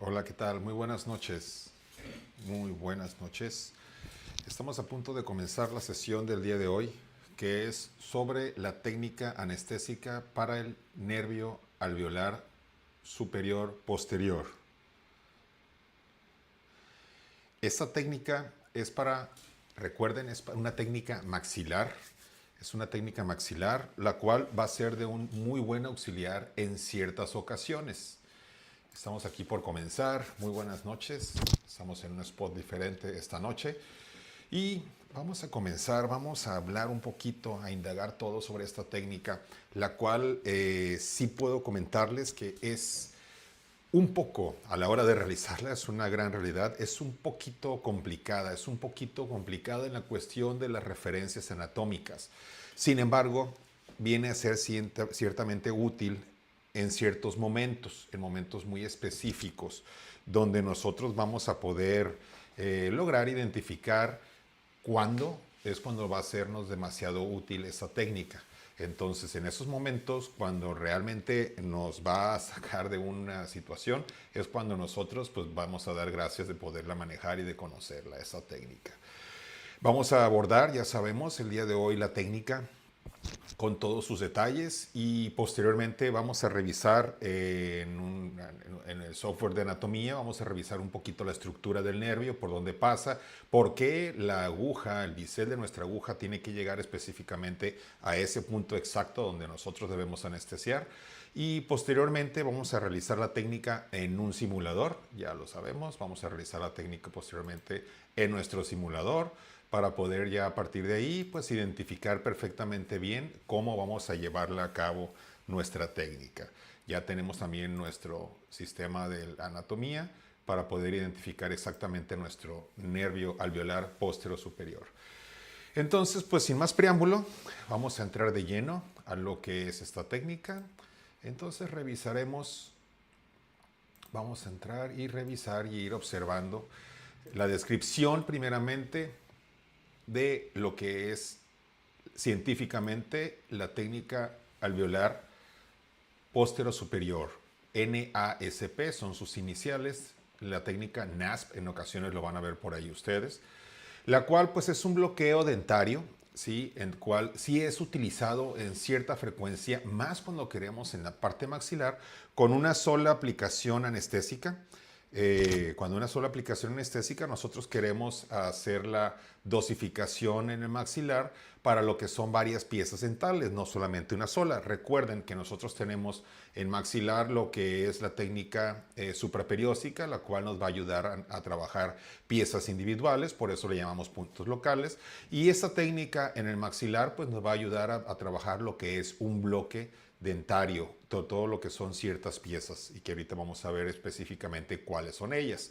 Hola, ¿qué tal? Muy buenas noches. Muy buenas noches. Estamos a punto de comenzar la sesión del día de hoy, que es sobre la técnica anestésica para el nervio alveolar superior posterior. Esta técnica es para, recuerden, es una técnica maxilar. Es una técnica maxilar, la cual va a ser de un muy buen auxiliar en ciertas ocasiones. Estamos aquí por comenzar. Muy buenas noches. Estamos en un spot diferente esta noche. Y vamos a comenzar, vamos a hablar un poquito, a indagar todo sobre esta técnica, la cual sí puedo comentarles que es un poco, a la hora de realizarla, es una gran realidad, es un poquito complicada en la cuestión de las referencias anatómicas. Sin embargo, viene a ser ciertamente útil en ciertos momentos, en momentos muy específicos, donde nosotros vamos a poder lograr identificar cuando va a sernos demasiado útil esta técnica. Entonces, en esos momentos, cuando realmente nos va a sacar de una situación, es cuando nosotros pues, vamos a dar gracias de poderla manejar y de conocerla, esa técnica. Vamos a abordar, ya sabemos, el día de hoy la técnica con todos sus detalles y posteriormente vamos a revisar en el software de anatomía, vamos a revisar un poquito la estructura del nervio, por dónde pasa, por qué la aguja, el bisel de nuestra aguja tiene que llegar específicamente a ese punto exacto donde nosotros debemos anestesiar. Y posteriormente vamos a realizar la técnica en un simulador, ya lo sabemos, vamos a realizar la técnica posteriormente en nuestro simulador para poder ya a partir de ahí pues identificar perfectamente bien cómo vamos a llevarla a cabo nuestra técnica. Ya tenemos también nuestro sistema de anatomía para poder identificar exactamente nuestro nervio alveolar posterior superior. Entonces, pues sin más preámbulo, vamos a entrar de lleno a lo que es esta técnica. Entonces revisaremos, vamos a entrar y revisar y ir observando la descripción primeramente de lo que es científicamente la técnica alveolar póstero superior. NASP son sus iniciales. La técnica NASP, en ocasiones lo van a ver por ahí ustedes, la cual pues es un bloqueo dentario, ¿sí? En el cual sí es utilizado en cierta frecuencia, más cuando queremos en la parte maxilar, con una sola aplicación anestésica. Cuando una sola aplicación anestésica, nosotros queremos hacer la dosificación en el maxilar para lo que son varias piezas dentales, no solamente una sola. Recuerden que nosotros tenemos en maxilar lo que es la técnica supraperióstica, la cual nos va a ayudar a trabajar piezas individuales, por eso le llamamos puntos locales. Y esta técnica en el maxilar pues nos va a ayudar a trabajar lo que es un bloque dentario, todo lo que son ciertas piezas y que ahorita vamos a ver específicamente cuáles son ellas.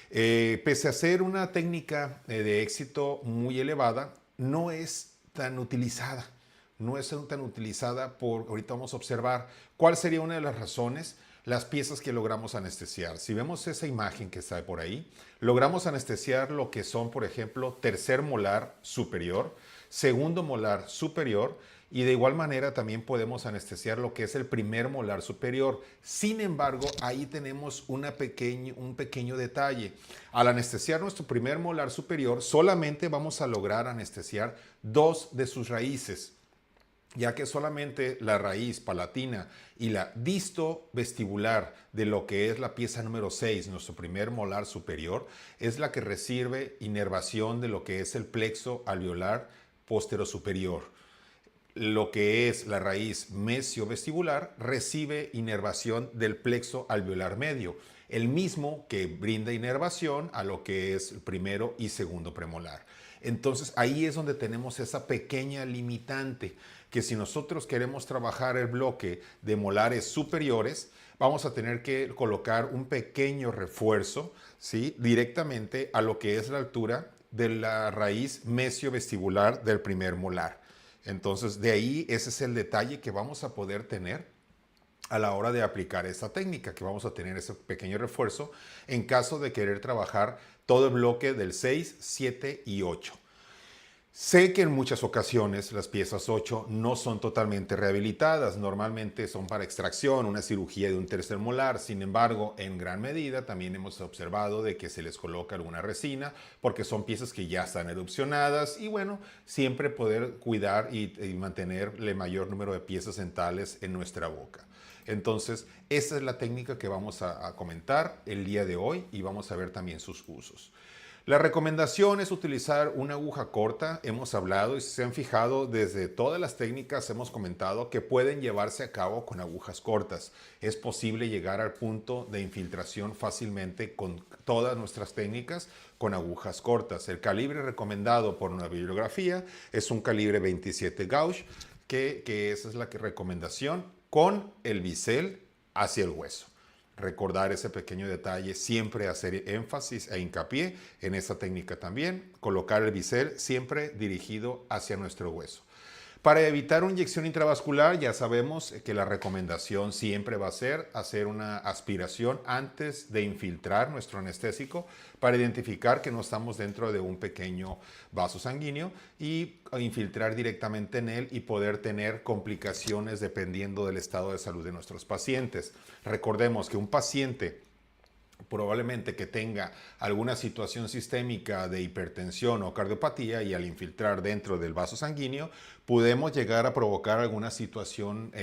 Pese a ser una técnica de éxito muy elevada, no es tan utilizada. No es tan utilizada por, ahorita vamos a observar cuál sería una de las razones, las piezas que logramos anestesiar. Si vemos esa imagen que está por ahí, logramos anestesiar lo que son, por ejemplo, tercer molar superior, segundo molar superior, y de igual manera también podemos anestesiar lo que es el primer molar superior. Sin embargo, ahí tenemos un pequeño detalle. Al anestesiar nuestro primer molar superior, solamente vamos a lograr anestesiar dos de sus raíces, ya que solamente la raíz palatina y la distovestibular de lo que es la pieza número 6, nuestro primer molar superior, es la que recibe inervación de lo que es el plexo alveolar póstero superior. Lo que es la raíz mesiovestibular recibe inervación del plexo alveolar medio, el mismo que brinda inervación a lo que es el primero y segundo premolar. Entonces ahí es donde tenemos esa pequeña limitante, que si nosotros queremos trabajar el bloque de molares superiores, vamos a tener que colocar un pequeño refuerzo, ¿sí? Directamente a lo que es la altura de la raíz mesiovestibular del primer molar. Entonces, de ahí ese es el detalle que vamos a poder tener a la hora de aplicar esta técnica, que vamos a tener ese pequeño refuerzo en caso de querer trabajar todo el bloque del 6, 7 y 8. Sé que en muchas ocasiones las piezas 8 no son totalmente rehabilitadas, normalmente son para extracción, una cirugía de un tercer molar. Sin embargo, en gran medida también hemos observado de que se les coloca alguna resina porque son piezas que ya están erupcionadas y bueno, siempre poder cuidar y mantener el mayor número de piezas dentales en nuestra boca. Entonces, esa es la técnica que vamos a comentar el día de hoy y vamos a ver también sus usos. La recomendación es utilizar una aguja corta. Hemos hablado y si se han fijado, desde todas las técnicas hemos comentado que pueden llevarse a cabo con agujas cortas. Es posible llegar al punto de infiltración fácilmente con todas nuestras técnicas con agujas cortas. El calibre recomendado por una bibliografía es un calibre 27 gauge, que esa es la recomendación con el bisel hacia el hueso. Recordar ese pequeño detalle, siempre hacer énfasis e hincapié en esa técnica también, colocar el bisel siempre dirigido hacia nuestro hueso. Para evitar una inyección intravascular, ya sabemos que la recomendación siempre va a ser hacer una aspiración antes de infiltrar nuestro anestésico para identificar que no estamos dentro de un pequeño vaso sanguíneo y infiltrar directamente en él y poder tener complicaciones dependiendo del estado de salud de nuestros pacientes. Recordemos que un paciente probablemente que tenga alguna situación sistémica de hipertensión o cardiopatía y al infiltrar dentro del vaso sanguíneo podemos llegar a provocar alguna situación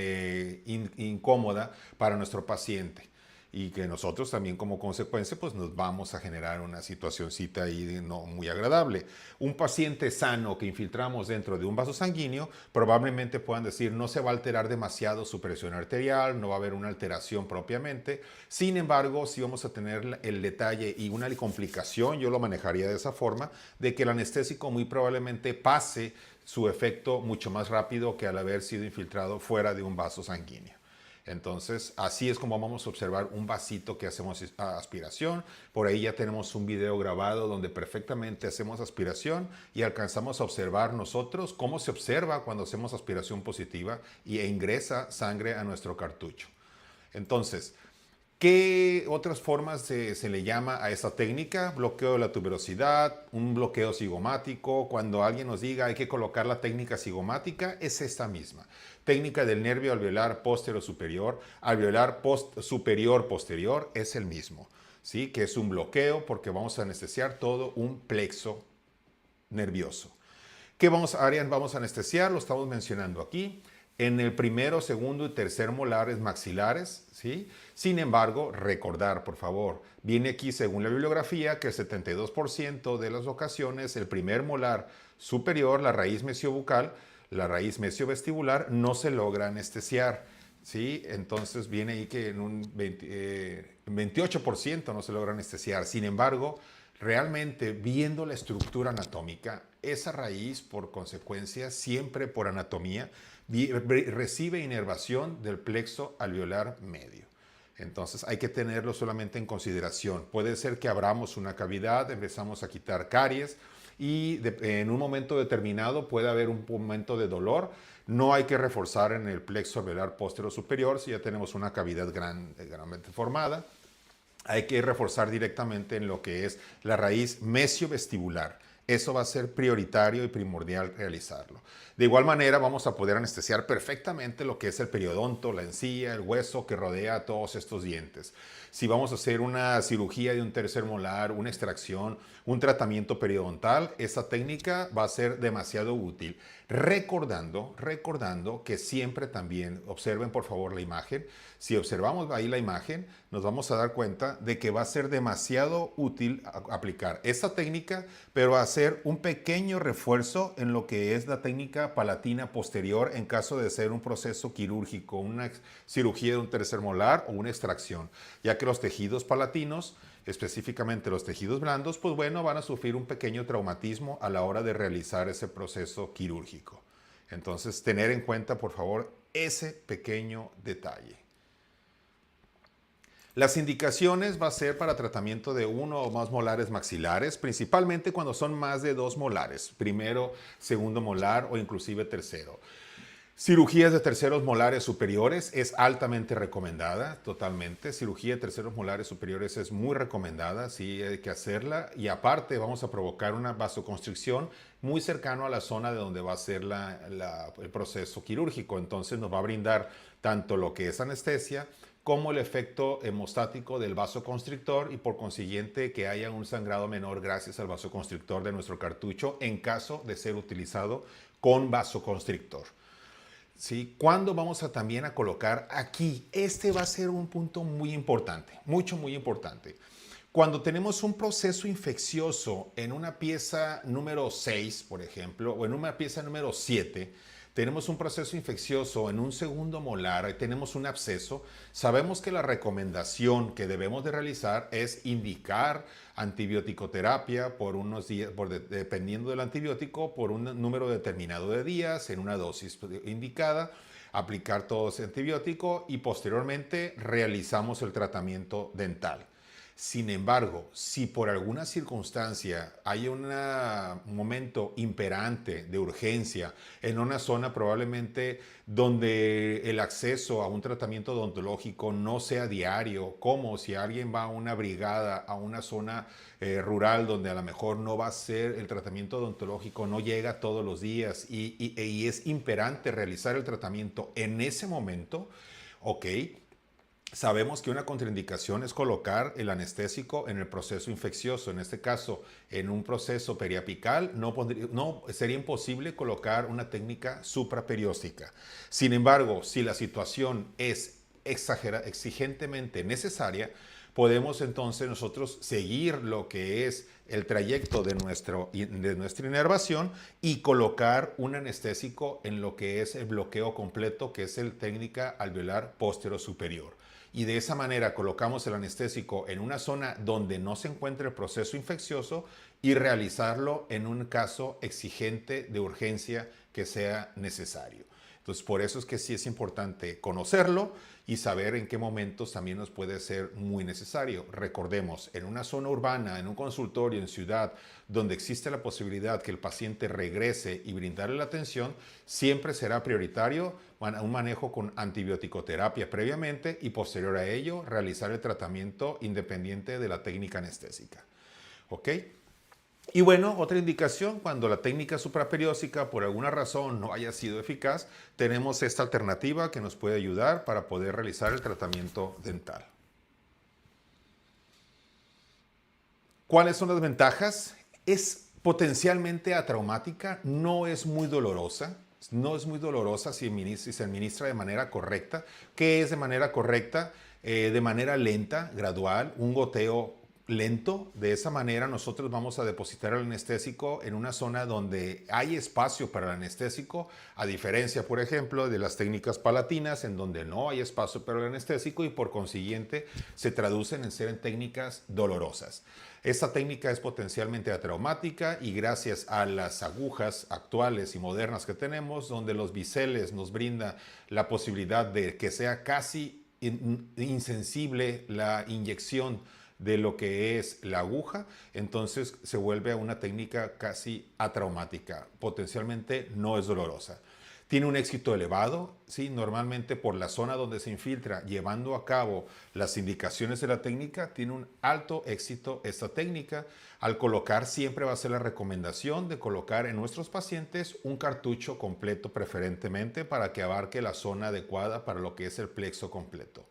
incómoda para nuestro paciente y que nosotros también como consecuencia pues nos vamos a generar una situacióncita ahí no muy agradable. Un paciente sano que infiltramos dentro de un vaso sanguíneo probablemente puedan decir no se va a alterar demasiado su presión arterial, no va a haber una alteración propiamente. Sin embargo, sí vamos a tener el detalle y una complicación, yo lo manejaría de esa forma, de que el anestésico muy probablemente pase su efecto mucho más rápido que al haber sido infiltrado fuera de un vaso sanguíneo. Entonces, así es como vamos a observar un vasito que hacemos aspiración. Por ahí ya tenemos un video grabado donde perfectamente hacemos aspiración y alcanzamos a observar nosotros cómo se observa cuando hacemos aspiración positiva e ingresa sangre a nuestro cartucho. Entonces, ¿qué otras formas se le llama a esta técnica? Bloqueo de la tuberosidad, un bloqueo cigomático. Cuando alguien nos diga hay que colocar la técnica cigomática, es esta misma. Técnica del nervio alveolar posterior-superior, alveolar superior-posterior es el mismo, ¿sí? Que es un bloqueo porque vamos a anestesiar todo un plexo nervioso. ¿Qué áreas vamos a anestesiar? Lo estamos mencionando aquí. En el primero, segundo y tercer molares maxilares, ¿sí? Sin embargo, recordar, por favor, viene aquí según la bibliografía que el 72% de las ocasiones el primer molar superior, la raíz mesiobucal, la raíz mesiovestibular, no se logra anestesiar, ¿sí? Entonces viene ahí que en un 28% no se logra anestesiar. Sin embargo, realmente viendo la estructura anatómica, esa raíz por consecuencia, siempre por anatomía, recibe inervación del plexo alveolar medio. Entonces hay que tenerlo solamente en consideración. Puede ser que abramos una cavidad, empezamos a quitar caries y en un momento determinado puede haber un momento de dolor. No hay que reforzar en el plexo alveolar posterior superior si ya tenemos una cavidad grandemente formada. Hay que reforzar directamente en lo que es la raíz mesiovestibular. Eso va a ser prioritario y primordial realizarlo. De igual manera vamos a poder anestesiar perfectamente lo que es el periodonto, la encía, el hueso que rodea todos estos dientes. Si vamos a hacer una cirugía de un tercer molar, una extracción, un tratamiento periodontal, esa técnica va a ser demasiado útil. Recordando que siempre también observen por favor la imagen. Si observamos ahí la imagen, nos vamos a dar cuenta de que va a ser demasiado útil aplicar esta técnica, pero hacer un pequeño refuerzo en lo que es la técnica palatina posterior en caso de ser un proceso quirúrgico, una cirugía de un tercer molar o una extracción, ya que los tejidos palatinos, específicamente los tejidos blandos, pues bueno, van a sufrir un pequeño traumatismo a la hora de realizar ese proceso quirúrgico. Entonces, tener en cuenta, por favor, ese pequeño detalle. Las indicaciones va a ser para tratamiento de uno o más molares maxilares, principalmente cuando son más de 2 molares, primero, segundo molar o inclusive tercero. Cirugías de terceros molares superiores es altamente recomendada, totalmente. Cirugía de terceros molares superiores es muy recomendada, sí hay que hacerla. Y aparte vamos a provocar una vasoconstricción muy cercano a la zona de donde va a ser el proceso quirúrgico. Entonces nos va a brindar tanto lo que es anestesia como el efecto hemostático del vasoconstrictor y por consiguiente que haya un sangrado menor gracias al vasoconstrictor de nuestro cartucho en caso de ser utilizado con vasoconstrictor. ¿Sí? ¿Cuándo vamos a también a colocar aquí? Este va a ser un punto muy importante, muy importante. Cuando tenemos un proceso infeccioso en una pieza número 6, por ejemplo, o en una pieza número 7, tenemos un proceso infeccioso en un segundo molar, tenemos un absceso, sabemos que la recomendación que debemos de realizar es indicar antibiótico-terapia por unos días, dependiendo del antibiótico, por un número determinado de días, en una dosis indicada, aplicar todo ese antibiótico y posteriormente realizamos el tratamiento dental. Sin embargo, si por alguna circunstancia hay un momento imperante de urgencia en una zona probablemente donde el acceso a un tratamiento odontológico no sea diario, como si alguien va a una brigada, a una zona rural donde a lo mejor no va a ser el tratamiento odontológico, no llega todos los días y es imperante realizar el tratamiento en ese momento, ok. Sabemos que una contraindicación es colocar el anestésico en el proceso infeccioso. En este caso, en un proceso periapical, sería imposible colocar una técnica supraperióstica. Sin embargo, si la situación es exigentemente necesaria, podemos entonces nosotros seguir lo que es el trayecto de nuestra inervación y colocar un anestésico en lo que es el bloqueo completo, que es el técnica alveolar postero superior. Y de esa manera colocamos el anestésico en una zona donde no se encuentra el proceso infeccioso y realizarlo en un caso exigente de urgencia que sea necesario. Entonces, por eso es que sí es importante conocerlo y saber en qué momentos también nos puede ser muy necesario. Recordemos, en una zona urbana, en un consultorio, en ciudad, donde existe la posibilidad que el paciente regrese y brindarle la atención, siempre será prioritario un manejo con antibiótico-terapia previamente y posterior a ello realizar el tratamiento independiente de la técnica anestésica. ¿Ok? Y bueno, otra indicación, cuando la técnica supraperiósica por alguna razón no haya sido eficaz, tenemos esta alternativa que nos puede ayudar para poder realizar el tratamiento dental. ¿Cuáles son las ventajas? Es potencialmente atraumática, no es muy dolorosa. No es muy dolorosa si se administra de manera correcta. ¿Qué es de manera correcta? De manera lenta, gradual, un goteo lento. De esa manera nosotros vamos a depositar el anestésico en una zona donde hay espacio para el anestésico, a diferencia, por ejemplo, de las técnicas palatinas, en donde no hay espacio para el anestésico y por consiguiente se traducen en ser técnicas dolorosas. Esta técnica es potencialmente atraumática y gracias a las agujas actuales y modernas que tenemos, donde los biseles nos brinda la posibilidad de que sea casi insensible la inyección de lo que es la aguja, entonces se vuelve una técnica casi atraumática, potencialmente no es dolorosa. Tiene un éxito elevado, ¿sí? Normalmente por la zona donde se infiltra, llevando a cabo las indicaciones de la técnica, tiene un alto éxito esta técnica. Al colocar siempre va a ser la recomendación de colocar en nuestros pacientes un cartucho completo preferentemente para que abarque la zona adecuada para lo que es el plexo completo.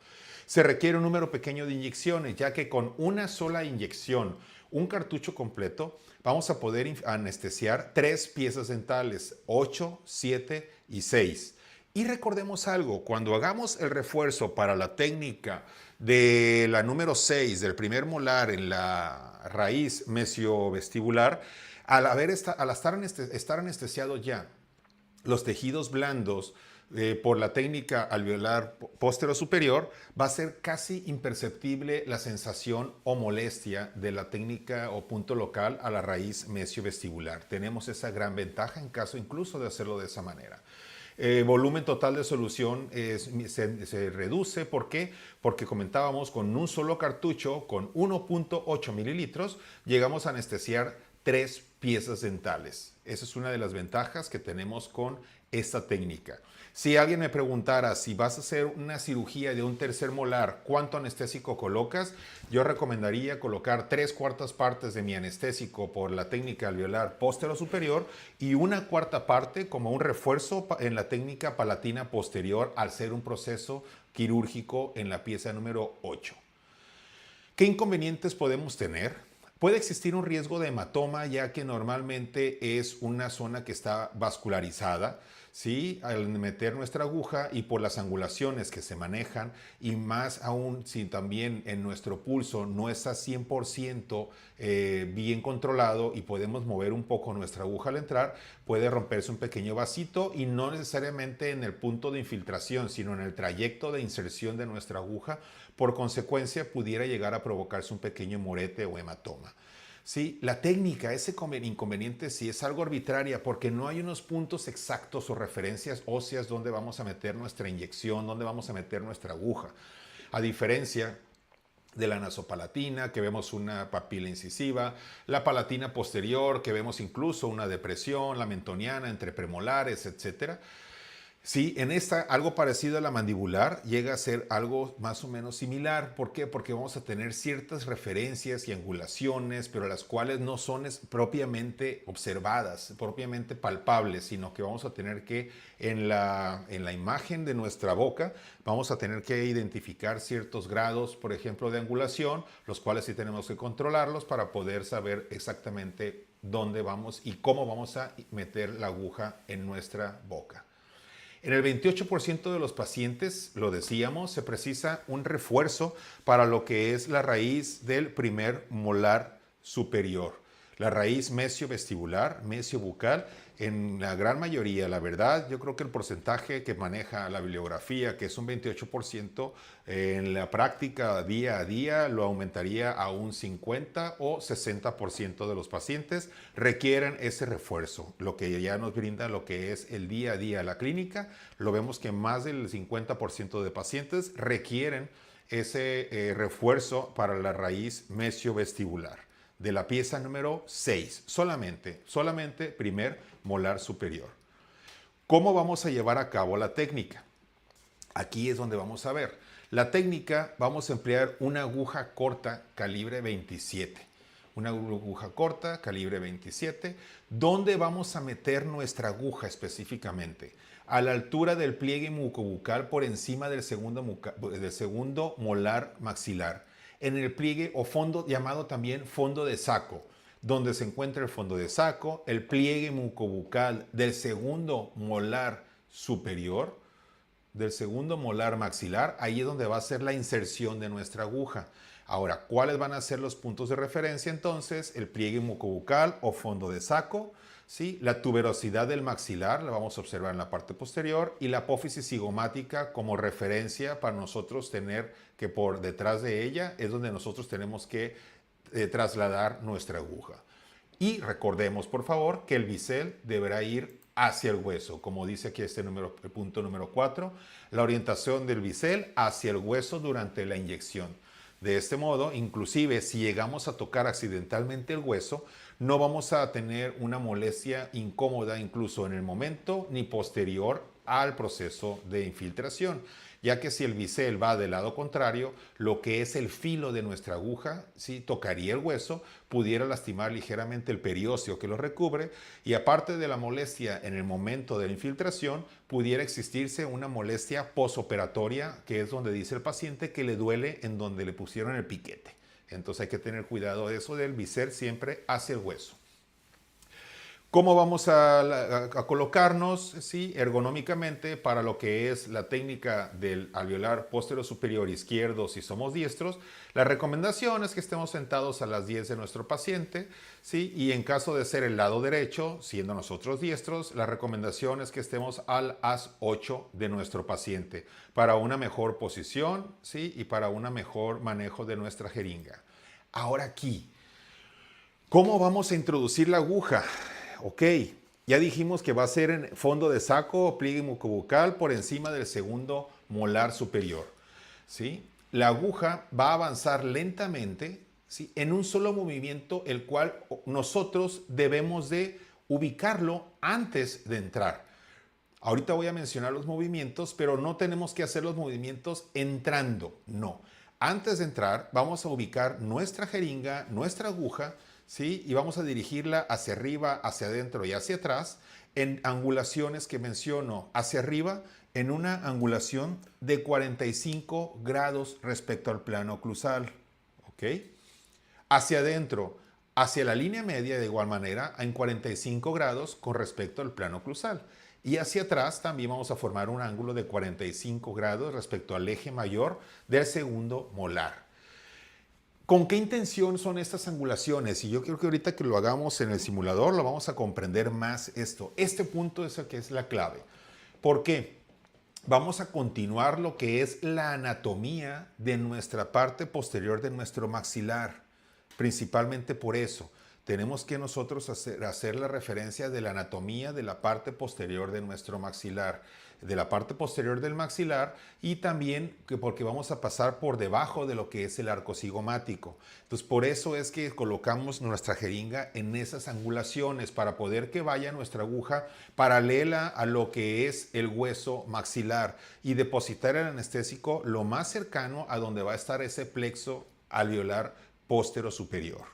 Se requiere un número pequeño de inyecciones, ya que con una sola inyección, un cartucho completo, vamos a poder anestesiar 3 piezas dentales, 8, 7 y 6. Y recordemos algo, cuando hagamos el refuerzo para la técnica de la número 6 del primer molar en la raíz mesiovestibular, al estar anestesiado ya los tejidos blandos por la técnica alveolar postero superior, va a ser casi imperceptible la sensación o molestia de la técnica o punto local a la raíz mesiovestibular. Tenemos esa gran ventaja en caso incluso de hacerlo de esa manera. Volumen total de solución se reduce. ¿Por qué? Porque comentábamos con un solo cartucho, con 1.8 mililitros, llegamos a anestesiar 3 piezas dentales. Esa es una de las ventajas que tenemos con esta técnica. Si alguien me preguntara si vas a hacer una cirugía de un tercer molar, ¿cuánto anestésico colocas? Yo recomendaría colocar 3/4 partes de mi anestésico por la técnica alveolar postero superior y 1/4 parte como un refuerzo en la técnica palatina posterior al ser un proceso quirúrgico en la pieza número 8. ¿Qué inconvenientes podemos tener? Puede existir un riesgo de hematoma, ya que normalmente es una zona que está vascularizada, ¿sí? Al meter nuestra aguja y por las angulaciones que se manejan, y más aún si también en nuestro pulso no está 100% bien controlado y podemos mover un poco nuestra aguja al entrar, puede romperse un pequeño vasito, y no necesariamente en el punto de infiltración, sino en el trayecto de inserción de nuestra aguja. Por consecuencia, pudiera llegar a provocarse un pequeño morete o hematoma. Sí, la técnica, ese inconveniente sí es algo arbitraria, porque no hay unos puntos exactos o referencias óseas donde vamos a meter nuestra inyección, donde vamos a meter nuestra aguja. A diferencia de la nasopalatina, que vemos una papila incisiva, la palatina posterior, que vemos incluso una depresión, la mentoniana entre premolares, etcétera. Sí, en esta algo parecido a la mandibular llega a ser algo más o menos similar. ¿Por qué? Porque vamos a tener ciertas referencias y angulaciones, pero las cuales no son propiamente observadas, propiamente palpables, sino que vamos a tener que en la imagen de nuestra boca vamos a tener que identificar ciertos grados, por ejemplo, de angulación, los cuales sí tenemos que controlarlos para poder saber exactamente dónde vamos y cómo vamos a meter la aguja en nuestra boca. En el 28% de los pacientes, lo decíamos, se precisa un refuerzo para lo que es la raíz del primer molar superior. La raíz mesiovestibular, mesiobucal, en la gran mayoría, la verdad, yo creo que el porcentaje que maneja la bibliografía, que es un 28%, en la práctica día a día lo aumentaría a un 50 o 60% de los pacientes requieren ese refuerzo, lo que ya nos brinda lo que es el día a día la clínica. Lo vemos que más del 50% de pacientes requieren ese refuerzo para la raíz mesiovestibular de la pieza número 6, solamente primer molar superior. ¿Cómo vamos a llevar a cabo la técnica? Aquí es donde vamos a ver. La técnica, vamos a emplear una aguja corta calibre 27. Una aguja corta calibre 27. ¿Dónde vamos a meter nuestra aguja específicamente? A la altura del pliegue mucobucal por encima del segundo molar maxilar, en el pliegue o fondo llamado también fondo de saco, donde se encuentra el fondo de saco, el pliegue mucobucal del segundo molar superior, del segundo molar maxilar. Ahí es donde va a ser la inserción de nuestra aguja. Ahora, ¿cuáles van a ser los puntos de referencia entonces? El pliegue mucobucal o fondo de saco, ¿sí? La tuberosidad del maxilar la vamos a observar en la parte posterior, y la apófisis cigomática como referencia para nosotros tener que por detrás de ella es donde nosotros tenemos que trasladar nuestra aguja. Y recordemos, por favor, que el bisel deberá ir hacia el hueso, como dice aquí el punto número 4, la orientación del bisel hacia el hueso durante la inyección. De este modo, inclusive si llegamos a tocar accidentalmente el hueso, no vamos a tener una molestia incómoda incluso en el momento ni posterior al proceso de infiltración, ya que si el bisel va del lado contrario, lo que es el filo de nuestra aguja, si tocaría el hueso, pudiera lastimar ligeramente el periósteo que lo recubre, y aparte de la molestia en el momento de la infiltración, pudiera existirse una molestia posoperatoria, que es donde dice el paciente que le duele en donde le pusieron el piquete. Entonces hay que tener cuidado de eso, del bisel siempre hacia el hueso. ¿Cómo vamos a colocarnos? Sí, ergonómicamente para lo que es la técnica del alveolar posterior superior izquierdo si somos diestros? La recomendación es que estemos sentados a las 10 de nuestro paciente, ¿sí? Y en caso de ser el lado derecho, siendo nosotros diestros, la recomendación es que estemos al as 8 de nuestro paciente para una mejor posición, ¿sí? Y para un mejor manejo de nuestra jeringa. Ahora aquí, ¿cómo vamos a introducir la aguja? Ok, ya dijimos que va a ser en fondo de saco o pliegue mucobucal por encima del segundo molar superior, ¿sí? La aguja va a avanzar lentamente, ¿sí? En un solo movimiento, el cual nosotros debemos de ubicarlo antes de entrar. Ahorita voy a mencionar los movimientos, pero no tenemos que hacer los movimientos entrando, no. Antes de entrar, vamos a ubicar nuestra jeringa, nuestra aguja, ¿sí? Y vamos a dirigirla hacia arriba, hacia adentro y hacia atrás en angulaciones que menciono. Hacia arriba, en una angulación de 45 grados respecto al plano oclusal, ¿ok? Hacia adentro, hacia la línea media de igual manera en 45 grados con respecto al plano oclusal. Y hacia atrás también vamos a formar un ángulo de 45 grados respecto al eje mayor del segundo molar. ¿Con qué intención son estas angulaciones? Y yo creo que ahorita que lo hagamos en el simulador lo vamos a comprender más esto. Este punto es el que es la clave. ¿Por qué? Vamos a continuar lo que es la anatomía de nuestra parte posterior de nuestro maxilar. Principalmente por eso, tenemos que nosotros hacer la referencia de la anatomía de la parte posterior de nuestro maxilar, de la parte posterior del maxilar y también porque vamos a pasar por debajo de lo que es el arco cigomático. Entonces, por eso es que colocamos nuestra jeringa en esas angulaciones para poder que vaya nuestra aguja paralela a lo que es el hueso maxilar y depositar el anestésico lo más cercano a donde va a estar ese plexo alveolar póstero superior.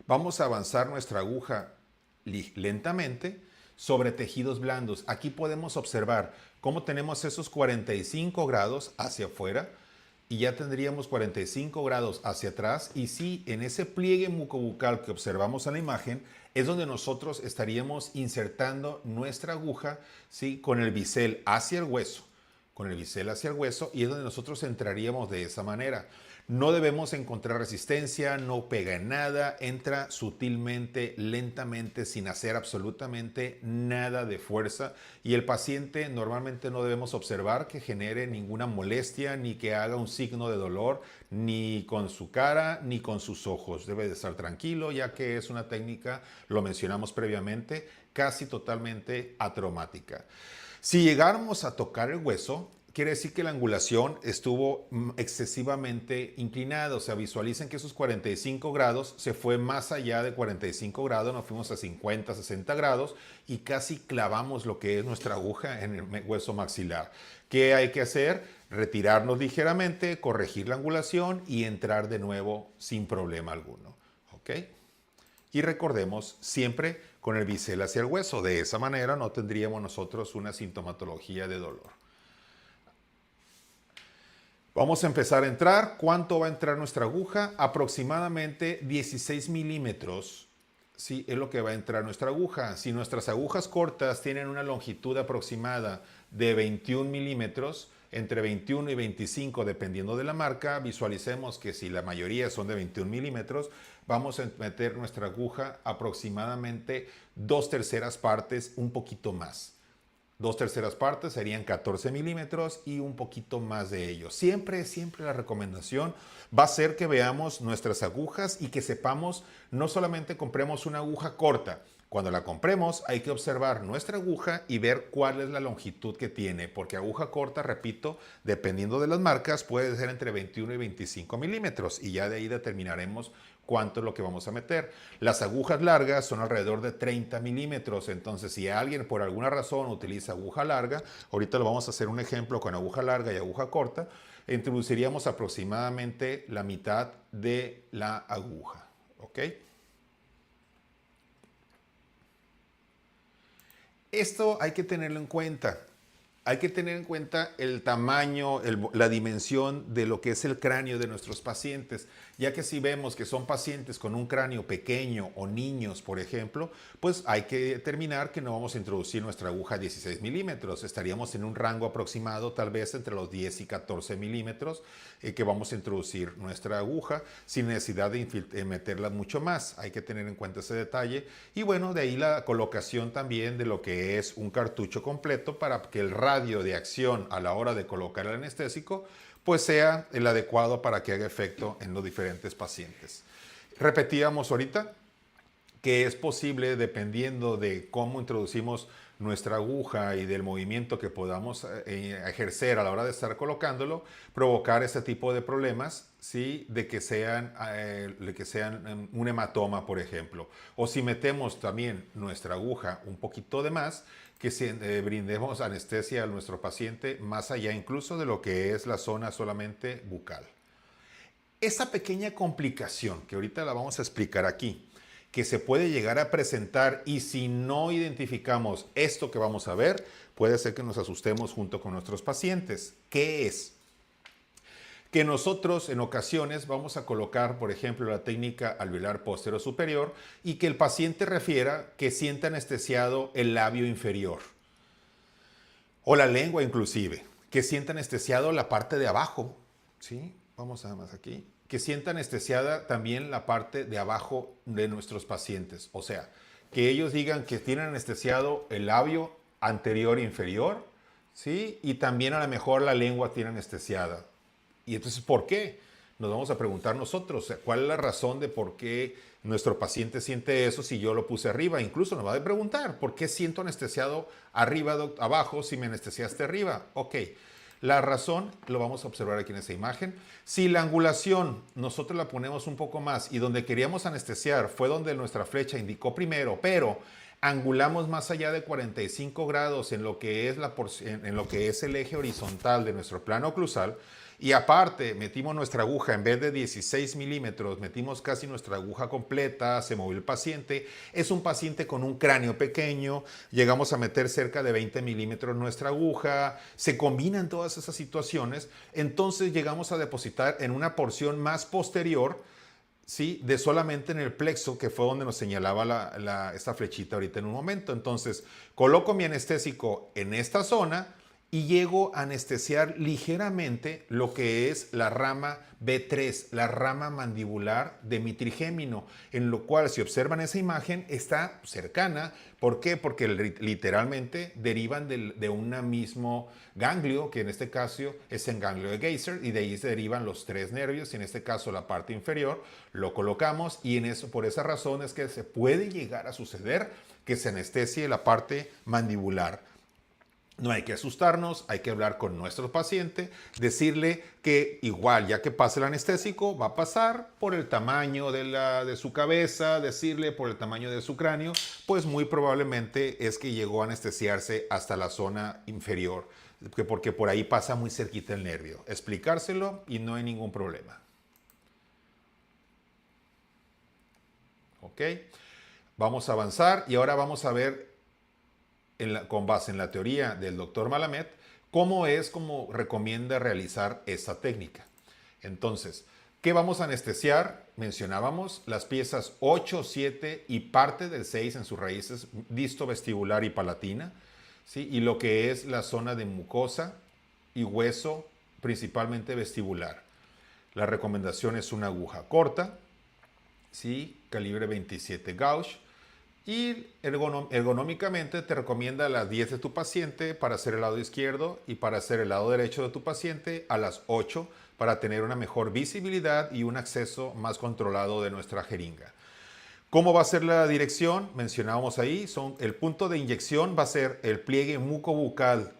Vamos a avanzar nuestra aguja lentamente sobre tejidos blandos. Aquí podemos observar cómo tenemos esos 45 grados hacia afuera y ya tendríamos 45 grados hacia atrás. Y sí, en ese pliegue mucobucal que observamos en la imagen es donde nosotros estaríamos insertando nuestra aguja, ¿sí? Con el bisel hacia el hueso. Con el bisel hacia el hueso y es donde nosotros entraríamos de esa manera. No debemos encontrar resistencia, no pega en nada, entra sutilmente, lentamente, sin hacer absolutamente nada de fuerza y el paciente normalmente no debemos observar que genere ninguna molestia ni que haga un signo de dolor ni con su cara ni con sus ojos. Debe de estar tranquilo ya que es una técnica, lo mencionamos previamente, casi totalmente atraumática. Si llegáramos a tocar el hueso, quiere decir que la angulación estuvo excesivamente inclinada. O sea, visualicen que esos 45 grados se fue más allá de 45 grados, nos fuimos a 50, 60 grados y casi clavamos lo que es nuestra aguja en el hueso maxilar. ¿Qué hay que hacer? Retirarnos ligeramente, corregir la angulación y entrar de nuevo sin problema alguno. ¿Ok? Y recordemos siempre con el bisel hacia el hueso. De esa manera no tendríamos nosotros una sintomatología de dolor. Vamos a empezar a entrar. ¿Cuánto va a entrar nuestra aguja? Aproximadamente 16 milímetros. Sí, es lo que va a entrar nuestra aguja. Si nuestras agujas cortas tienen una longitud aproximada de 21 milímetros, entre 21 y 25 dependiendo de la marca, visualicemos que si la mayoría son de 21 milímetros, vamos a meter nuestra aguja aproximadamente 2/3 partes, un poquito más. 2/3 partes serían 14 milímetros y un poquito más de ello. Siempre la recomendación va a ser que veamos nuestras agujas y que sepamos, no solamente compremos una aguja corta. Cuando la compremos hay que observar nuestra aguja y ver cuál es la longitud que tiene, porque aguja corta, repito, dependiendo de las marcas, puede ser entre 21 y 25 milímetros y ya de ahí determinaremos cuánto es lo que vamos a meter. Las agujas largas son alrededor de 30 milímetros, entonces si alguien por alguna razón utiliza aguja larga, ahorita lo vamos a hacer un ejemplo con aguja larga y aguja corta, introduciríamos aproximadamente la mitad de la aguja, ¿ok? Esto hay que tenerlo en cuenta. Hay que tener en cuenta el tamaño, la dimensión de lo que es el cráneo de nuestros pacientes, ya que si vemos que son pacientes con un cráneo pequeño o niños, por ejemplo, pues hay que determinar que no vamos a introducir nuestra aguja a 16 milímetros. Estaríamos en un rango aproximado tal vez entre los 10 y 14 milímetros que vamos a introducir nuestra aguja sin necesidad de meterla mucho más. Hay que tener en cuenta ese detalle. Y bueno, de ahí la colocación también de lo que es un cartucho completo para que el radio de acción a la hora de colocar el anestésico pues sea el adecuado para que haga efecto en los diferentes pacientes. Repetíamos ahorita que es posible, dependiendo de cómo introducimos nuestra aguja y del movimiento que podamos ejercer a la hora de estar colocándolo, provocar ese tipo de problemas, ¿sí? De que sean un hematoma, por ejemplo. O si metemos también nuestra aguja un poquito de más, que brindemos anestesia a nuestro paciente más allá incluso de lo que es la zona solamente bucal. Esa pequeña complicación, que ahorita la vamos a explicar aquí, que se puede llegar a presentar y si no identificamos esto que vamos a ver, puede ser que nos asustemos junto con nuestros pacientes. ¿Qué es? Que nosotros en ocasiones vamos a colocar, por ejemplo, la técnica alveolar posterior superior y que el paciente refiera que sienta anestesiado el labio inferior o la lengua inclusive, que sienta anestesiado la parte de abajo, ¿sí? Vamos a más aquí. Que sienta anestesiada también la parte de abajo de nuestros pacientes. O sea, que ellos digan que tienen anestesiado el labio anterior e inferior, ¿sí? Y también a lo mejor la lengua tiene anestesiada. Y entonces, ¿por qué? Nos vamos a preguntar nosotros, ¿cuál es la razón de por qué nuestro paciente siente eso si yo lo puse arriba? Incluso nos va a preguntar, ¿por qué siento anestesiado arriba, abajo, si me anestesiaste arriba? Ok. La razón lo vamos a observar aquí en esa imagen. Si la angulación nosotros la ponemos un poco más y donde queríamos anestesiar fue donde nuestra flecha indicó primero, pero angulamos más allá de 45 grados en lo que es el eje horizontal de nuestro plano oclusal, y aparte metimos nuestra aguja, en vez de 16 milímetros, metimos casi nuestra aguja completa, se movió el paciente. Es un paciente con un cráneo pequeño, llegamos a meter cerca de 20 milímetros nuestra aguja, se combinan todas esas situaciones, entonces llegamos a depositar en una porción más posterior, ¿sí? De solamente en el plexo, que fue donde nos señalaba esta flechita ahorita en un momento. Entonces, coloco mi anestésico en esta zona y llego a anestesiar ligeramente lo que es la rama B3, la rama mandibular de mi trigémino, en lo cual, si observan esa imagen, está cercana. ¿Por qué? Porque literalmente derivan de un mismo ganglio, que en este caso es el ganglio de Geyser, y de ahí se derivan los tres nervios, y en este caso la parte inferior, lo colocamos, y por esa razón es que se puede llegar a suceder que se anestesie la parte mandibular. No hay que asustarnos, hay que hablar con nuestro paciente, decirle que igual, ya que pase el anestésico, va a pasar por el tamaño de su cabeza, decirle por el tamaño de su cráneo, pues muy probablemente es que llegó a anestesiarse hasta la zona inferior, porque por ahí pasa muy cerquita el nervio. Explicárselo y no hay ningún problema. ¿Ok? Vamos a avanzar y ahora vamos a ver con base en la teoría del doctor Malamet, cómo recomienda realizar esta técnica. Entonces, ¿qué vamos a anestesiar? Mencionábamos las piezas 8, 7 y parte del 6 en sus raíces distovestibular y palatina, ¿sí? Y lo que es la zona de mucosa y hueso, principalmente vestibular. La recomendación es una aguja corta, ¿sí? Calibre 27 gauge, y ergonómicamente te recomienda a las 10 de tu paciente para hacer el lado izquierdo y para hacer el lado derecho de tu paciente a las 8 para tener una mejor visibilidad y un acceso más controlado de nuestra jeringa. ¿Cómo va a ser la dirección? Mencionábamos ahí, el punto de inyección va a ser el pliegue mucobucal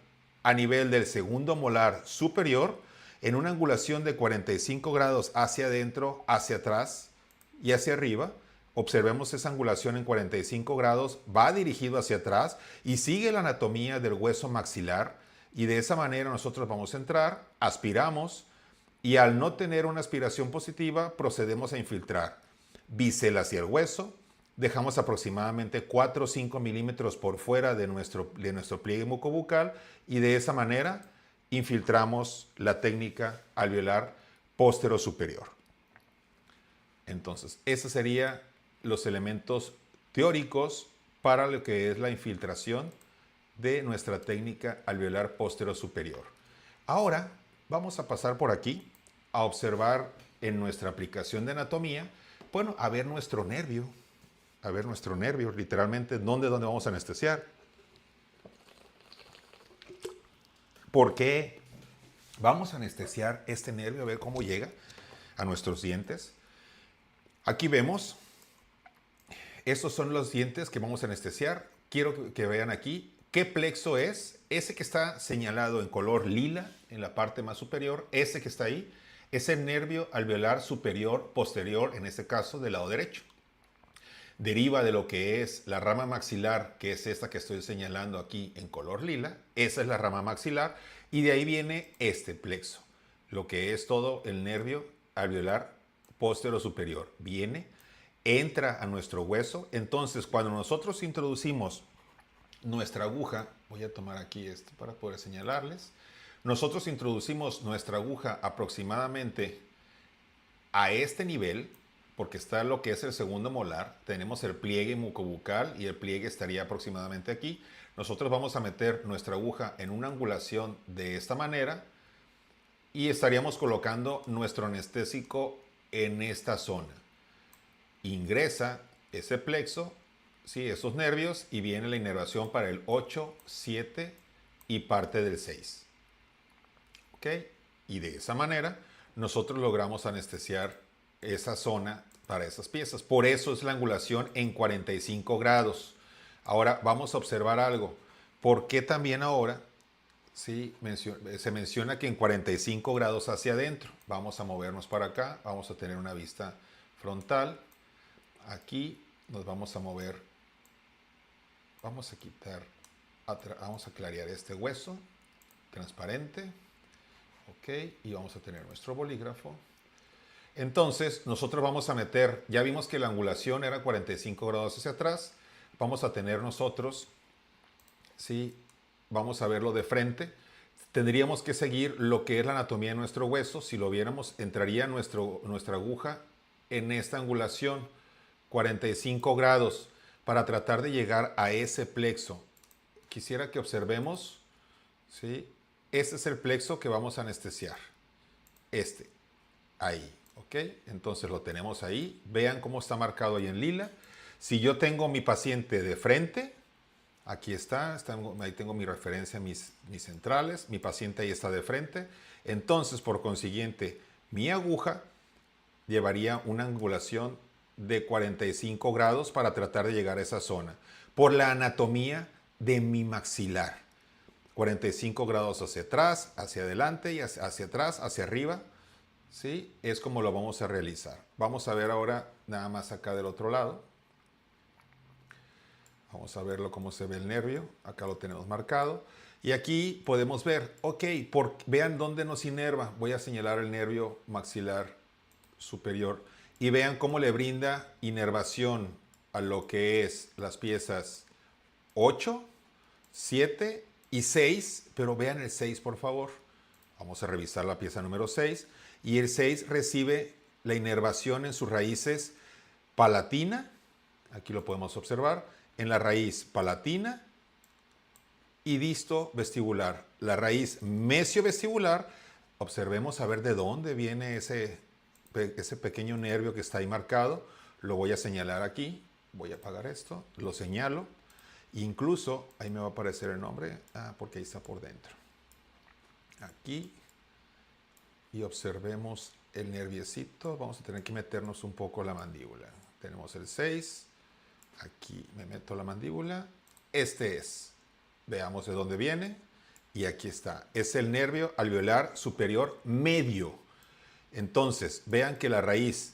a nivel del segundo molar superior en una angulación de 45 grados hacia adentro, hacia atrás y hacia arriba. Observemos esa angulación en 45 grados, va dirigido hacia atrás y sigue la anatomía del hueso maxilar, y de esa manera nosotros vamos a entrar, aspiramos y al no tener una aspiración positiva procedemos a infiltrar bisel hacia el hueso, dejamos aproximadamente 4 o 5 milímetros por fuera de nuestro pliegue mucobucal y de esa manera infiltramos la técnica alveolar póstero superior. Entonces, esos serían los elementos teóricos para lo que es la infiltración de nuestra técnica alveolar póstero superior. Ahora vamos a pasar por aquí a observar en nuestra aplicación de anatomía, bueno, a ver nuestro nervio, literalmente, ¿dónde vamos a anestesiar? ¿Por qué vamos a anestesiar este nervio? A ver cómo llega a nuestros dientes. Aquí vemos, estos son los dientes que vamos a anestesiar. Quiero que vean aquí ¿Qué plexo es? Ese que está señalado en color lila en la parte más superior, ese que está ahí, es el nervio alveolar superior posterior, en este caso del lado derecho. Deriva de lo que es la rama maxilar, que es esta que estoy señalando aquí en color lila. Esa es la rama maxilar y de ahí viene este plexo, lo que es todo el nervio alveolar posterior superior. Viene, entra a nuestro hueso. Entonces, cuando nosotros introducimos nuestra aguja, voy a tomar aquí esto para poder señalarles. Nosotros introducimos nuestra aguja aproximadamente a este nivel, porque está lo que es el segundo molar, tenemos el pliegue mucobucal y el pliegue estaría aproximadamente aquí. Nosotros vamos a meter nuestra aguja en una angulación de esta manera y estaríamos colocando nuestro anestésico en esta zona. Ingresa ese plexo, ¿sí? Esos nervios, y viene la inervación para el 8, 7 y parte del 6. ¿Ok? Y de esa manera nosotros logramos anestesiar esa zona para esas piezas. Por eso es la angulación en 45 grados. Ahora vamos a observar algo. ¿Por qué también ahora sí, se menciona que en 45 grados hacia adentro? Vamos a movernos para acá. Vamos a tener una vista frontal. Aquí nos vamos a mover. Vamos a quitar, vamos a clarear este hueso transparente. Ok, y vamos a tener nuestro bolígrafo. Entonces, nosotros vamos a meter, ya vimos que la angulación era 45 grados hacia atrás. Vamos a tener nosotros, ¿sí? Vamos a verlo de frente. Tendríamos que seguir lo que es la anatomía de nuestro hueso. Si lo viéramos, entraría nuestra aguja en esta angulación, 45 grados, para tratar de llegar a ese plexo. Quisiera que observemos, ¿sí? Este es el plexo que vamos a anestesiar. Ahí, ¿ok? Entonces lo tenemos ahí. Vean cómo está marcado ahí en lila. Si yo tengo mi paciente de frente, aquí está, ahí tengo mi referencia, mis centrales. Mi paciente ahí está de frente. Entonces, por consiguiente, mi aguja llevaría una angulación de 45 grados para tratar de llegar a esa zona. Por la anatomía de mi maxilar. 45 grados hacia atrás, hacia adelante y hacia atrás, hacia arriba. ¿Sí? Es como lo vamos a realizar. Vamos a ver ahora nada más acá del otro lado. Vamos a verlo cómo se ve el nervio. Acá lo tenemos marcado. Y aquí podemos ver, ok, vean dónde nos inerva. Voy a señalar el nervio maxilar superior. Y vean cómo le brinda inervación a lo que es las piezas 8, 7 y 6. Pero vean el 6, por favor. Vamos a revisar la pieza número 6. Y el 6 recibe la inervación en sus raíces palatina. Aquí lo podemos observar. En la raíz palatina y disto vestibular. La raíz mesiovestibular, observemos a ver de dónde viene ese pequeño nervio que está ahí marcado. Lo voy a señalar aquí. Voy a apagar esto. Lo señalo. Incluso ahí me va a aparecer el nombre. Porque ahí está por dentro. Aquí. Y observemos el nerviecito. Vamos a tener que meternos un poco la mandíbula. Tenemos el 6. Aquí me meto la mandíbula. Este es. Veamos de dónde viene. Y aquí está. Es el nervio alveolar superior medio. Entonces, vean que la raíz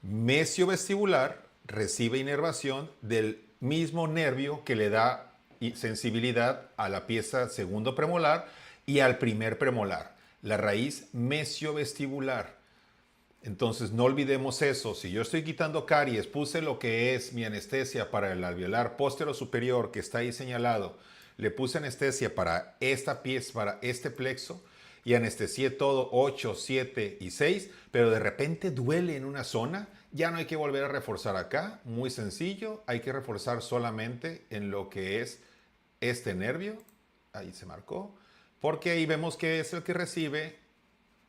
mesiovestibular recibe inervación del mismo nervio que le da sensibilidad a la pieza segundo premolar y al primer premolar. La raíz mesiovestibular. Entonces no olvidemos eso. Si yo estoy quitando caries, puse lo que es mi anestesia para el alveolar posterior superior que está ahí señalado. Le puse anestesia para esta pieza, para este plexo y anestesié todo 8, 7 y 6, pero de repente duele en una zona. Ya no hay que volver a reforzar acá. Muy sencillo. Hay que reforzar solamente en lo que es este nervio. Ahí se marcó. Porque ahí vemos que es el que recibe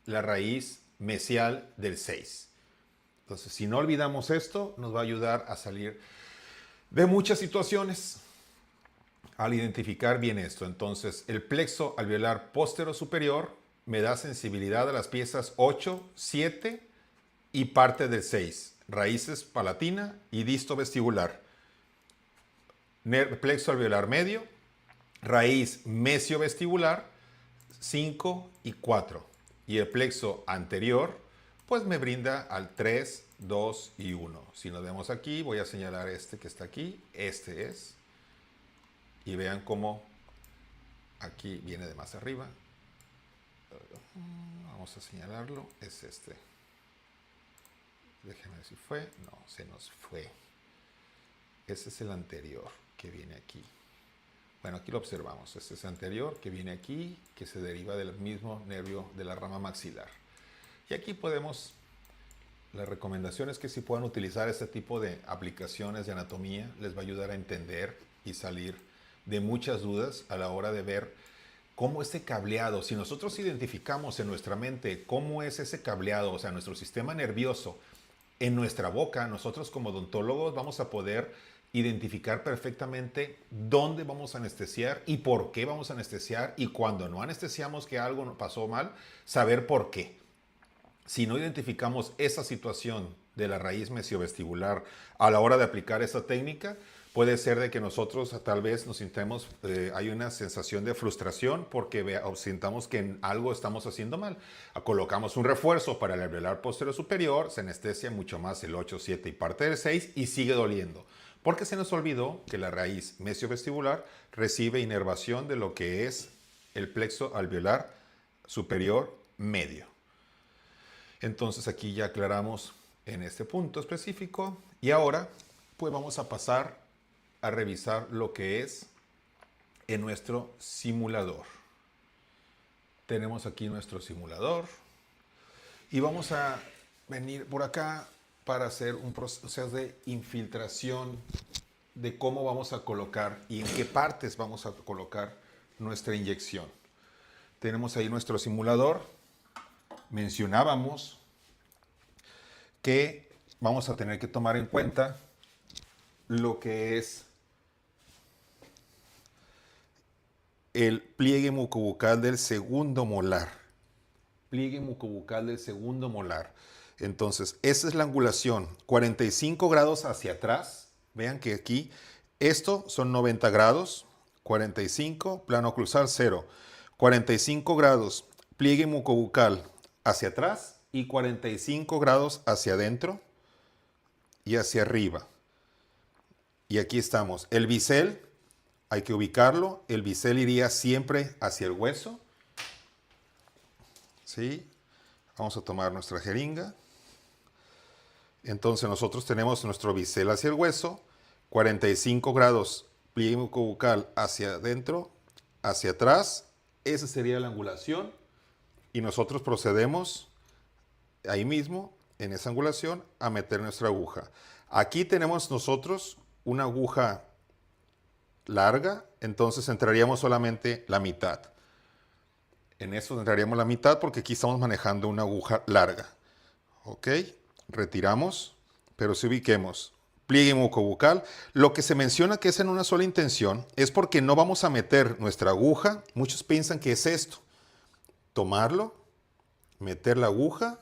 la raíz mesial del 6. Entonces, si no olvidamos esto, nos va a ayudar a salir de muchas situaciones al identificar bien esto. Entonces, el plexo alveolar posterior superior me da sensibilidad a las piezas 8, 7 y parte del 6. Raíces palatina y disto vestibular. Plexo alveolar medio raíz mesiovestibular 5 y 4. Y el plexo anterior, pues me brinda al 3, 2 y 1. Si nos vemos aquí, voy a señalar este que está aquí. Este es. Y vean cómo aquí viene de más arriba. Vamos a señalarlo. Es este. Déjenme ver si fue. No, se nos fue. Ese es el anterior que viene aquí. Bueno, aquí lo observamos. Este es el anterior que viene aquí, que se deriva del mismo nervio de la rama maxilar. Y aquí podemos, la recomendación es que si puedan utilizar este tipo de aplicaciones de anatomía, les va a ayudar a entender y salir de muchas dudas a la hora de ver cómo este cableado, si nosotros identificamos en nuestra mente cómo es ese cableado, o sea, nuestro sistema nervioso, en nuestra boca, nosotros como odontólogos vamos a poder identificar perfectamente dónde vamos a anestesiar y por qué vamos a anestesiar, y cuando no anestesiamos que algo pasó mal, saber por qué. Si no identificamos esa situación de la raíz mesiovestibular a la hora de aplicar esta técnica, puede ser de que nosotros tal vez nos sintamos, hay una sensación de frustración porque sintamos que algo estamos haciendo mal. Colocamos un refuerzo para el alveolar posterior superior, se anestesia mucho más el 8, 7 y parte del 6 y sigue doliendo. Porque se nos olvidó que la raíz mesiovestibular recibe inervación de lo que es el plexo alveolar superior medio. Entonces aquí ya aclaramos en este punto específico y ahora pues vamos a pasar a revisar lo que es en nuestro simulador. Tenemos aquí nuestro simulador y vamos a venir por acá para hacer un proceso de infiltración de cómo vamos a colocar y en qué partes vamos a colocar nuestra inyección. Tenemos ahí nuestro simulador. Mencionábamos que vamos a tener que tomar en cuenta lo que es el pliegue mucobucal del segundo molar. Pliegue mucobucal del segundo molar. Entonces, esa es la angulación. 45 grados hacia atrás. Vean que aquí, esto son 90 grados. 45, plano oclusal 0. 45 grados, pliegue mucobucal hacia atrás y 45 grados hacia adentro y hacia arriba. Y aquí estamos. El bisel, hay que ubicarlo. El bisel iría siempre hacia el hueso. ¿Sí? Vamos a tomar nuestra jeringa. Entonces nosotros tenemos nuestro bisel hacia el hueso, 45 grados pliegue mucobucal hacia adentro, hacia atrás. Esa sería la angulación. Y nosotros procedemos ahí mismo, en esa angulación, a meter nuestra aguja. Aquí tenemos nosotros una aguja larga, entonces entraríamos solamente la mitad. En eso entraríamos la mitad porque aquí estamos manejando una aguja larga. ¿Ok? Retiramos, pero si ubiquemos pliegue mucobucal. Lo que se menciona que es en una sola intención es porque no vamos a meter nuestra aguja. Muchos piensan que es esto. Tomarlo, meter la aguja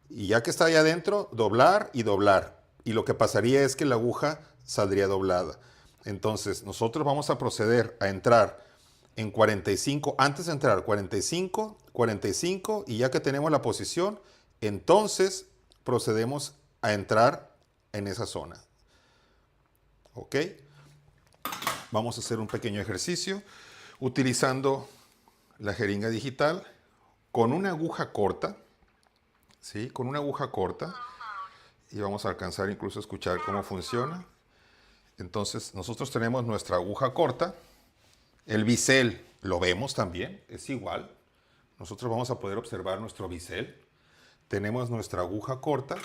y ya que está ahí adentro, doblar y doblar. Y lo que pasaría es que la aguja saldría doblada. Entonces nosotros vamos a proceder a entrar en 45, antes de entrar 45, 45 y ya que tenemos la posición, entonces procedemos a entrar en esa zona. ¿Ok? Vamos a hacer un pequeño ejercicio utilizando la jeringa digital con una aguja corta, ¿sí? Con una aguja corta y vamos a alcanzar incluso a escuchar cómo funciona. Entonces nosotros tenemos nuestra aguja corta, el bisel lo vemos también, es igual. Nosotros vamos a poder observar nuestro bisel. Tenemos nuestra aguja corta,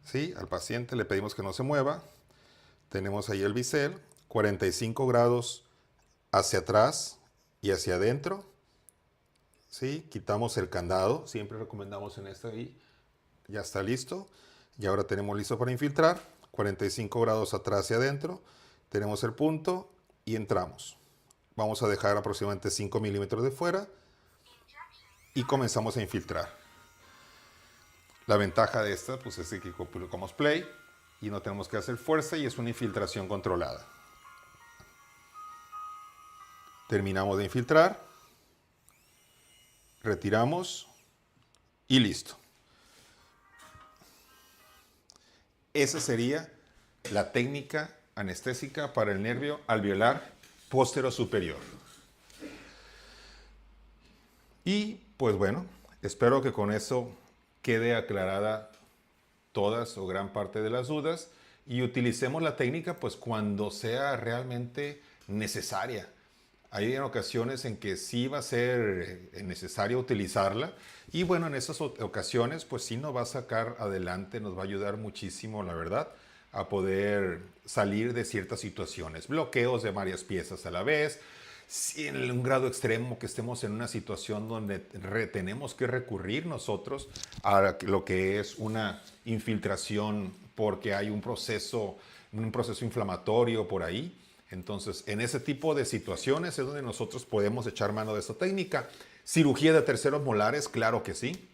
¿sí? Al paciente le pedimos que no se mueva. Tenemos ahí el bisel, 45 grados hacia atrás y hacia adentro. ¿Sí? Quitamos el candado, siempre recomendamos en esta ahí. Ya está listo. Y ahora tenemos listo para infiltrar. 45 grados atrás y adentro. Tenemos el punto y entramos. Vamos a dejar aproximadamente 5 milímetros de fuera y comenzamos a infiltrar. La ventaja de esta pues, es que colocamos play y no tenemos que hacer fuerza y es una infiltración controlada. Terminamos de infiltrar, retiramos y listo. Esa sería la técnica anestésica para el nervio alveolar póstero superior. Y pues bueno, espero que con eso quede aclarada todas o gran parte de las dudas y utilicemos la técnica pues cuando sea realmente necesaria. Hay en ocasiones en que sí va a ser necesario utilizarla y bueno, en esas ocasiones pues sí nos va a sacar adelante, nos va a ayudar muchísimo, la verdad, a poder salir de ciertas situaciones, bloqueos de varias piezas a la vez. Si en un grado extremo que estemos en una situación donde tenemos que recurrir nosotros a lo que es una infiltración porque hay un proceso inflamatorio por ahí, entonces en ese tipo de situaciones es donde nosotros podemos echar mano de esta técnica. Cirugía de terceros molares, claro que sí.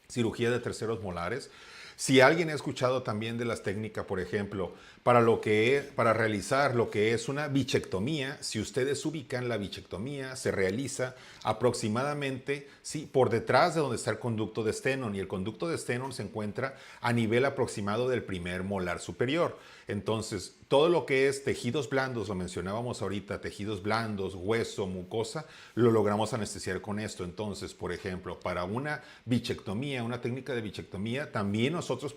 Cirugía de terceros molares. Si alguien ha escuchado también de las técnicas, por ejemplo, para realizar lo que es una bichectomía, si ustedes ubican la bichectomía, se realiza aproximadamente por detrás de donde está el conducto de Stenón, y el conducto de Stenón se encuentra a nivel aproximado del primer molar superior. Entonces, todo lo que es tejidos blandos, lo mencionábamos ahorita, tejidos blandos, hueso, mucosa, lo logramos anestesiar con esto. Entonces, por ejemplo, para una bichectomía, una técnica de bichectomía, también nosotros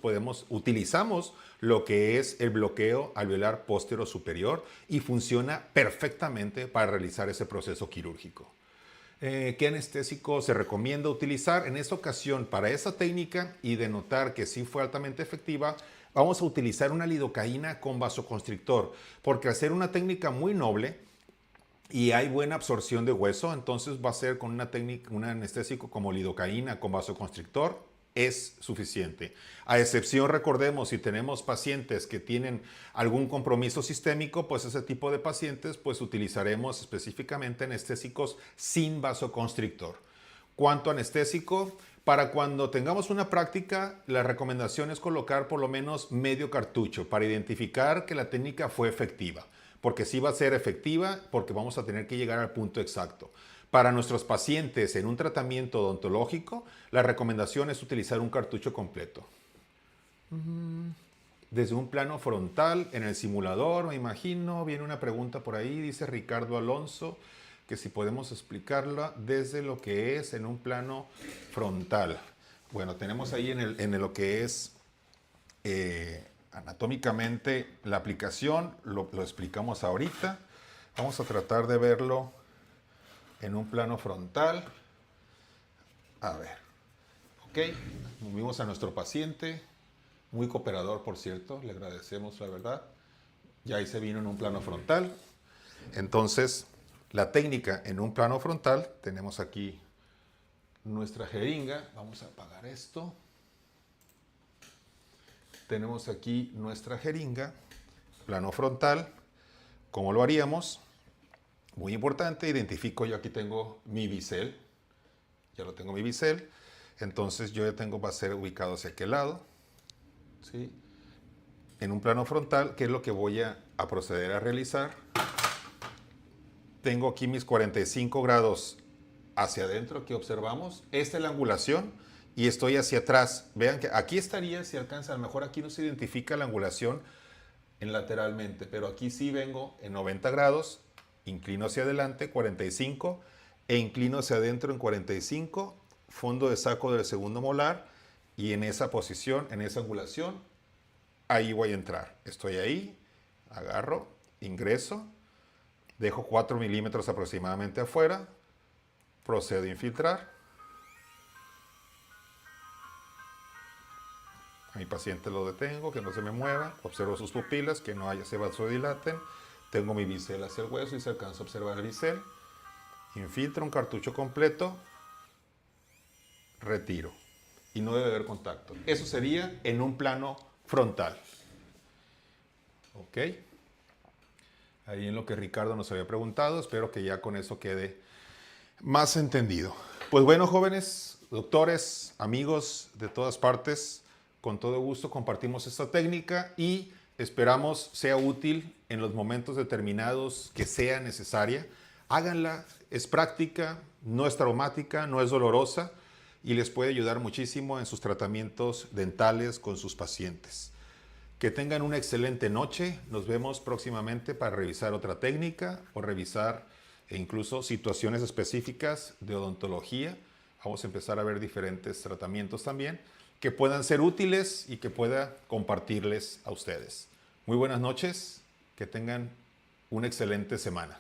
utilizamos lo que es el bloqueo alveolar póstero superior y funciona perfectamente para realizar ese proceso quirúrgico. ¿Qué anestésico se recomienda utilizar? En esta ocasión, para esa técnica y de notar que sí fue altamente efectiva, vamos a utilizar una lidocaína con vasoconstrictor, porque al ser una técnica muy noble y hay buena absorción de hueso, entonces va a ser con una técnica, un anestésico como lidocaína con vasoconstrictor, es suficiente. A excepción, recordemos, si tenemos pacientes que tienen algún compromiso sistémico, pues ese tipo de pacientes, pues utilizaremos específicamente anestésicos sin vasoconstrictor. ¿Cuánto anestésico? Para cuando tengamos una práctica, la recomendación es colocar por lo menos medio cartucho para identificar que la técnica fue efectiva, porque sí va a ser efectiva, porque vamos a tener que llegar al punto exacto. Para nuestros pacientes en un tratamiento odontológico, la recomendación es utilizar un cartucho completo. Desde un plano frontal, en el simulador, me imagino, viene una pregunta por ahí, dice Ricardo Alonso, que si podemos explicarla desde lo que es en un plano frontal. Bueno, tenemos ahí en lo que es anatómicamente la aplicación, lo explicamos ahorita. Vamos a tratar de verlo en un plano frontal. A ver, ok, movimos a nuestro paciente, muy cooperador por cierto, le agradecemos la verdad. Ya ahí se vino en un plano frontal. Entonces, la técnica en un plano frontal, tenemos aquí nuestra jeringa, vamos a apagar esto. Tenemos aquí nuestra jeringa, plano frontal. ¿Cómo lo haríamos? Muy importante, identifico, yo aquí tengo mi bisel, ya lo tengo mi bisel, entonces yo ya tengo, va a ser ubicado hacia aquel lado, ¿sí? En un plano frontal, ¿qué es lo que voy a proceder a realizar? Tengo aquí mis 45 grados hacia adentro que observamos, esta es la angulación y estoy hacia atrás. Vean que aquí estaría, si alcanza, a lo mejor aquí no se identifica la angulación en lateralmente, pero aquí sí vengo en 90 grados, inclino hacia adelante 45 e inclino hacia adentro en 45, fondo de saco del segundo molar y en esa posición, en esa angulación, ahí voy a entrar. Estoy ahí, agarro, ingreso, dejo 4 milímetros aproximadamente afuera, procedo a infiltrar. A mi paciente lo detengo, que no se me mueva, observo sus pupilas, que no se vasodilaten. Tengo mi bisel hacia el hueso y se alcanza a observar el bisel. Infiltro un cartucho completo, retiro. Y no debe haber contacto. Eso sería en un plano frontal. ¿Ok? Ahí en lo que Ricardo nos había preguntado, espero que ya con eso quede más entendido. Pues bueno, jóvenes, doctores, amigos de todas partes, con todo gusto compartimos esta técnica y esperamos sea útil en los momentos determinados que sea necesaria. Háganla, es práctica, no es traumática, no es dolorosa y les puede ayudar muchísimo en sus tratamientos dentales con sus pacientes. Que tengan una excelente noche. Nos vemos próximamente para revisar otra técnica o revisar incluso situaciones específicas de odontología. Vamos a empezar a ver diferentes tratamientos también que puedan ser útiles y que pueda compartirles a ustedes. Muy buenas noches. Que tengan una excelente semana.